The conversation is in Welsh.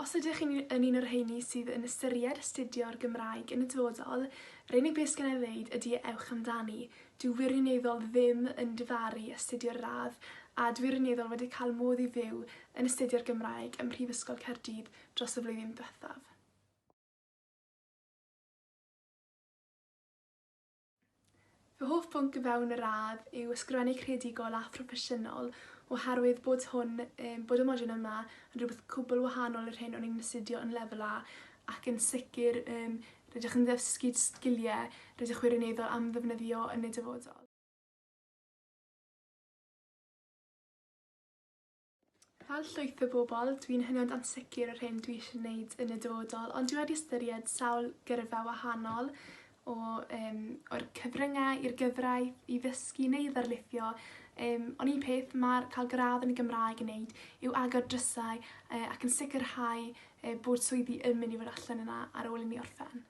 Os ydych chi'n yn un o'r rheini sydd yn ystyried astudio'r Gymraeg yn y dyfodol, yr unig beth sy'n ei ddeud ydy ewch amdani. Dyw wirioneddol ddim yn difaru astudio'r radd, a dwi wirioneddol wedi cael modd i fyw yn astudio'r Gymraeg ym Mhrifysgol Caerdydd dros y flwyddyn diwethaf. Fy hoff bwnc o fewn y radd yw ysgrifennu creadigol a phroffesiynol oherwydd bod y modiwl yma yn rhywbeth cwbl wahanol i'r hyn o'n i'n astudio yn lefel A, ac yn sicr rydych yn ddysgu sgiliau rydych wirioneddol am ddefnyddio yn y dyfodol. Fel llwyth o bobl, dwi'n hynod ansicr o'r hyn dwi eisiau gwneud yn y dyfodol, ond dwi wedi ystyried sawl gyrfa wahanol o'r cyfryngau i'r gyfraith, i ddysgu neu i ddarlithio. Ond un peth mae'r cael gradd yn y Gymraeg yn wneud yw agor drysau ac yn sicrhau bod swyddi yn mynd i fod allan yna ar ôl i ni orffen.